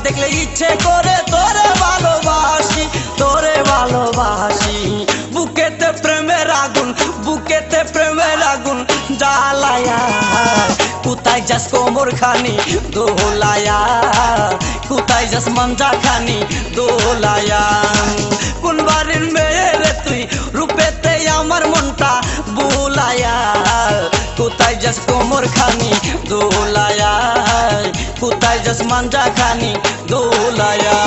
দেখলে ইচ্ছে করে তোরে ভালোবাসি, তোরে ভালোবাসি। বুকেতে প্রেমের আগুন, বুকেতে প্রেমের আগুন জ্বালায়া, কোথায় যাস কোমর খানি দোলায়া, কোথায় যাস মাঞ্জা খানি দোলায়া। কোন বাড়ির মেয়ে রে তুই, রূপেতে আমার মনটা বুলায়া, কোথায় যাস কোমর খানি দোলায়া, কোথায় যাস মাঞ্জা খানি দোলায়া।